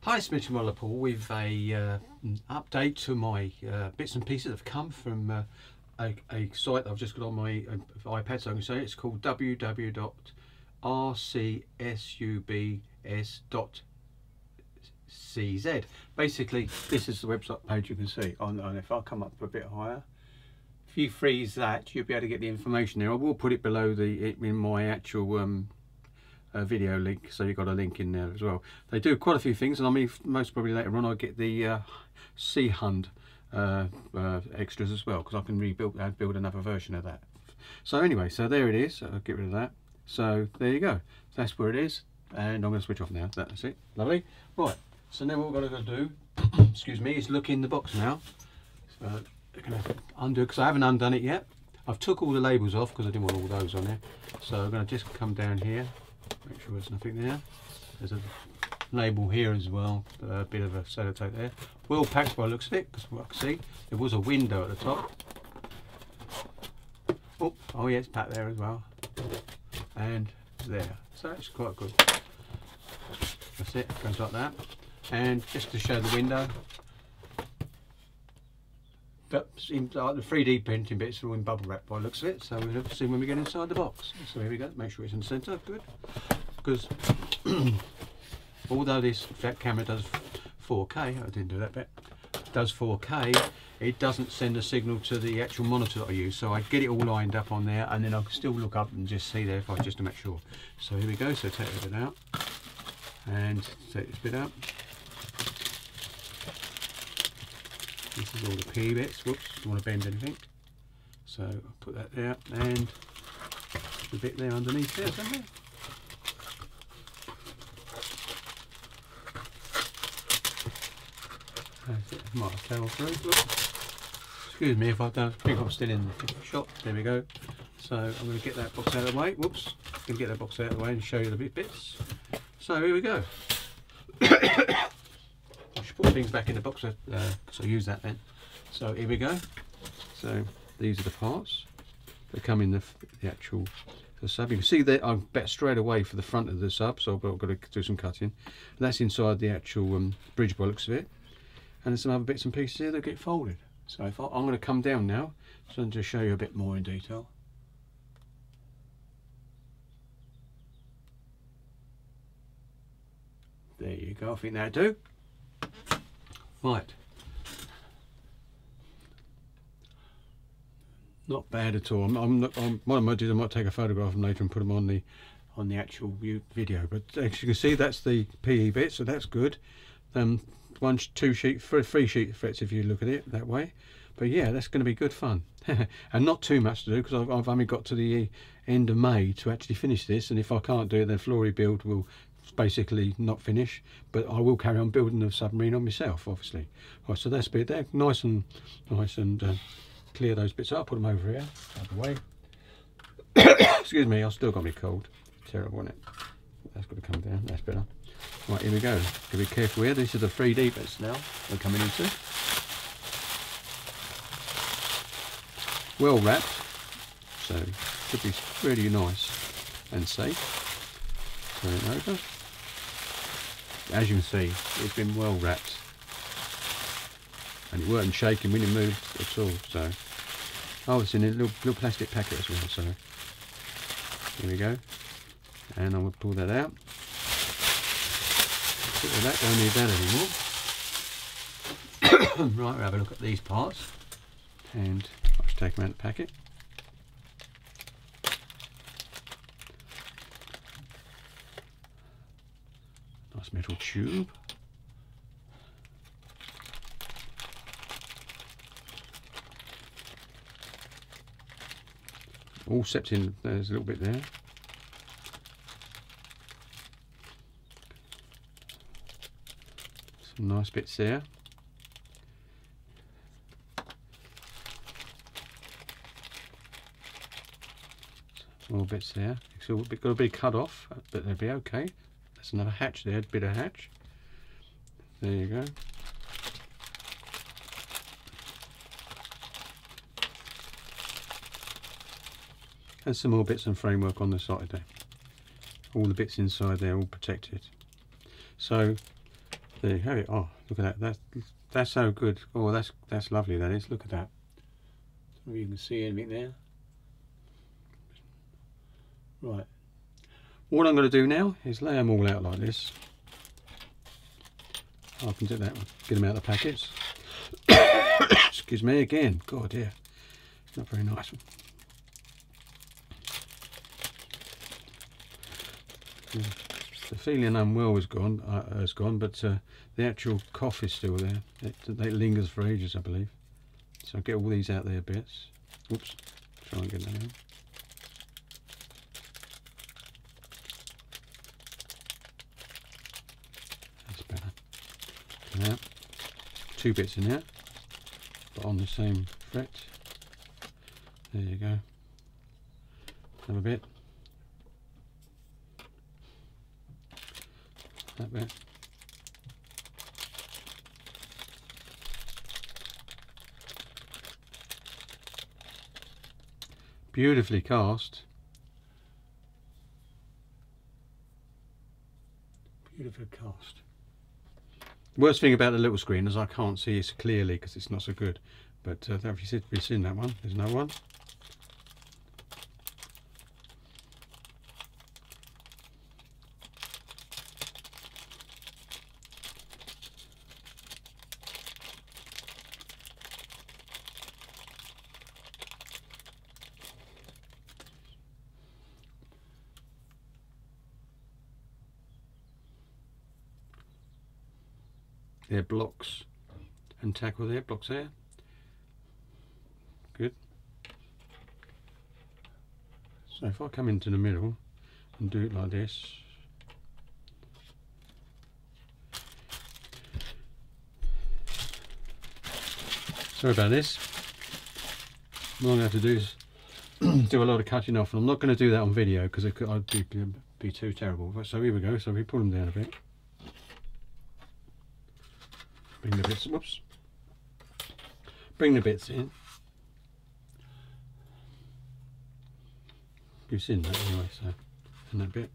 Hi, it's Mitch Paul with a update to my bits and pieces that have come from a site that I've just got on my iPad, so I can say it's called www.rcsubs.cz. Basically, this is the website page you can see. And if I come up a bit higher, if you freeze that, you'll be able to get the information there. I will put it below in my actual video link, so you've got a link in there as well. They do quite a few things, and I mean, most probably later on I'll get the C-Hund extras as well, because I can build another version of that. So anyway, so there it is. I'll get rid of that. So there you go. That's where it is, and I'm going to switch off now. That's it. Lovely. Right. So now what we're going to do, excuse me, is look in the box now. So I'm going to undo, because I haven't undone it yet. I've took all the labels off because I didn't want all those on there. So I'm going to just come down here. Make sure there's nothing there. There's a label here as well, a bit of a sellotape there. Well packed by the looks of it, because what I can see, there was a window at the top. Oh yeah, it's packed there as well. And there. So it's quite good. That's it, goes like that. And just to show the window, but like the 3D printing bits are all in bubble wrap by the looks of it, so we'll have to see when we get inside the box. So here we go, make sure it's in the centre, good. Because although this camera does 4K, I didn't do that bit, does 4K, it doesn't send a signal to the actual monitor that I use, so I get it all lined up on there, and then I can still look up and just see there if I just to make sure. So here we go, so take that bit out, and take this bit out. This is all the P bits. Whoops, don't want to bend anything. So I'll put that there, and the bit there underneath there somewhere. That's it. Might have fell through. Whoops. Excuse me if I don't. I think I'm still in the shot. There we go. So I'm going to get that box out of the way. Whoops. I'm going to get that box out of the way and show you the bits. So here we go. Put things back in the box, so I use that then. So here we go. So these are the parts that come in the actual sub. You can see that I'm bet straight away for the front of the sub, so I've got to do some cutting. And that's inside the actual bridge by the looks of it. And there's some other bits and pieces here that get folded. So if I'm going to come down now, so to show you a bit more in detail. There you go. I think that'll do. Right, not bad at all. What I might do, I might take a photograph of them later and put them on the actual video. But as you can see, that's the PE bit, so that's good. Three sheet frets if you look at it that way. But yeah, that's going to be good fun, and not too much to do, because I've only got to the end of May to actually finish this. And if I can't do it, then Flory Build will basically not finish, but I will carry on building the submarine on myself, obviously. Right, so that's a bit there, nice and clear those bits up, put them over here, out of the way. Excuse me, I've still got me cold. Terrible, isn't it? That's got to come down, that's better. Right, here we go. Gotta be careful here. These are the 3D bits now we're coming into. Well wrapped, so should be really nice and safe. Turn it over. As you can see, it's been well wrapped, and it weren't shaking when it moved at all. So, oh, it's in a little plastic packet as well. So here we go, and I'm going to pull that out. That don't need that anymore. Right, we'll have a look at these parts, and I'll just take them out of the packet. Nice metal tube. All stepped in, there's a little bit there. Some nice bits there. Some more bits there. It's all got to be cut off, but they'll be okay. There's another hatch there, a bit of hatch. There you go. And some more bits and framework on the side there. All the bits inside there all protected. So There you have it. Oh, look at that. That's so good. Oh, that's lovely. That is. Look at that. So you can see anything there. Right. What I'm going to do now is lay them all out like this. I can do that one. Get them out of the packets. Excuse me again. God, yeah. Not very nice one. The feeling unwell is gone, but the actual cough is still there. It lingers for ages, I believe. So I'll get all these out there bits. Oops. Try and get that out. That's better. Now, 2 bits in there, but on the same fret. There you go. Another bit. That bit. Beautifully cast. Beautifully cast. Worst thing about the little screen is I can't see it clearly because it's not so good. But have you seen that one? There's another one. They're blocks and tackle there, blocks there. Good. So if I come into the middle and do it like this, sorry about this. What I'm going to have to do is do a lot of cutting off, and I'm not going to do that on video because I'd be too terrible. So here we go. So we pull them down a bit. Bring the bits, whoops. Bring the bits in. You've seen that anyway, so, and that bit.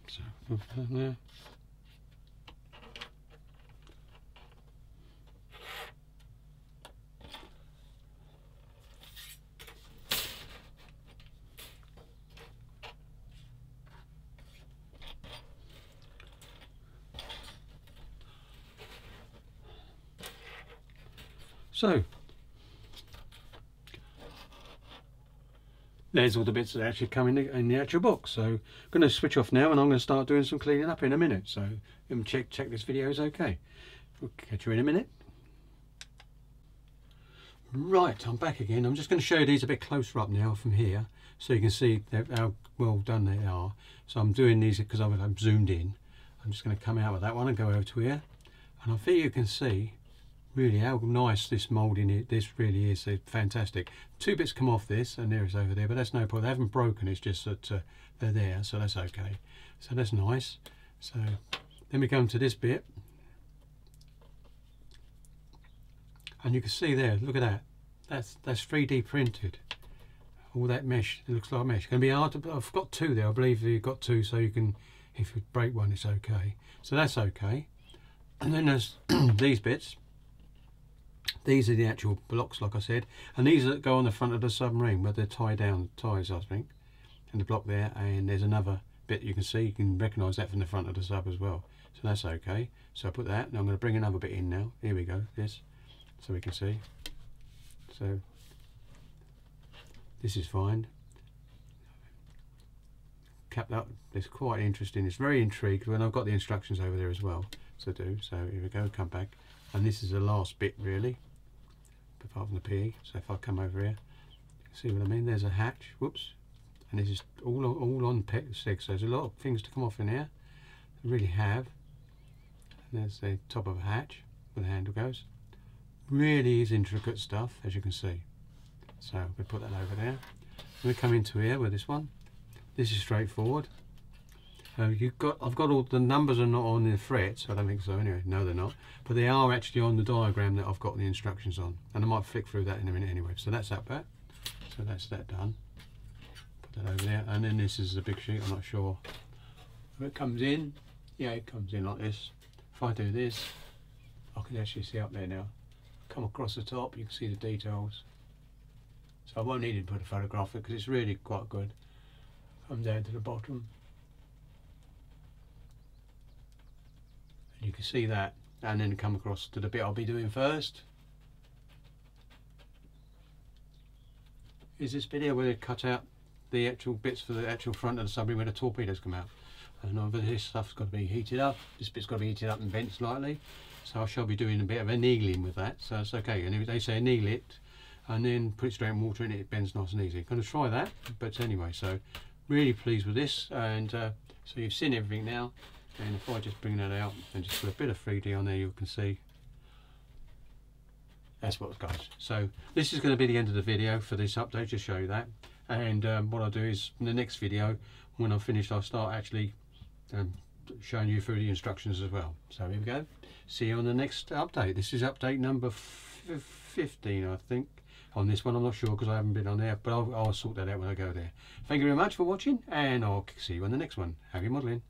So, put that there. So, there's all the bits that actually come in the actual box. So I'm going to switch off now and I'm going to start doing some cleaning up in a minute. So check this video is okay. We'll catch you in a minute. Right, I'm back again. I'm just going to show you these a bit closer up now from here so you can see how well done they are. So I'm doing these because I'm zoomed in. I'm just going to come out of that one and go over to here. And I think you can see really how nice this moulding this really is. It's fantastic. 2 bits come off this and there it's over there, but that's no problem. They haven't broken, it's just that they're there, so that's okay. So that's nice. So then we come to this bit and you can see there, look at that. That's 3D printed. All that mesh, it looks like mesh. It's going to be hard to, I've got 2 there, I believe you've got 2 so you can, if you break one it's okay. So that's okay. And then there's these bits. These are the actual blocks, like I said, and these that go on the front of the submarine where they're tied down, ties I think, and the block there, and there's another bit you can see, you can recognise that from the front of the sub as well, so that's okay. So I put that, and I'm going to bring another bit in now, here we go, this, so we can see. So this is fine. Capped up, it's quite interesting, it's very intrigued when I've got the instructions over there as well, so here we go, come back, and this is the last bit really, apart from the PE. So if I come over here, see what I mean, there's a hatch, whoops, and this is all on peg sticks, so there's a lot of things to come off in here, they really have. And there's the top of a hatch where the handle goes. Really is intricate stuff, as you can see. So we put that over there. We come into here with this one. This is straightforward. I've got all the numbers are not on the frets, I don't think so anyway, no they're not, but they are actually on the diagram that I've got the instructions on, and I might flick through that in a minute anyway. So that's that bit, so that's that done. Put that over there, and then this is the big sheet. I'm not sure If it comes in, yeah, it comes in like this. If I do this, I can actually see up there now. Come across the top, you can see the details. So I won't need to put a photograph because it's really quite good. Come down to the bottom. And you can see that, and then come across to the bit I'll be doing first. Is this bit here where they cut out the actual bits for the actual front of the submarine where the torpedoes come out. And over this stuff's got to be heated up. This bit's got to be heated up and bent slightly. So I shall be doing a bit of annealing with that, so it's okay. And if they say anneal it and then put it straight in water and it bends nice and easy. I'm going to try that, but anyway, so really pleased with this. And so you've seen everything now. And if I just bring that out and just put a bit of 3D on there, you can see that's what it goes. So this is going to be the end of the video for this update, just show you that. And what I'll do is in the next video, when I've finished, I'll start actually showing you through the instructions as well. So here we go. See you on the next update. This is update number 15, I think. On this one, I'm not sure because I haven't been on there, but I'll sort that out when I go there. Thank you very much for watching, and I'll see you on the next one. Happy modelling.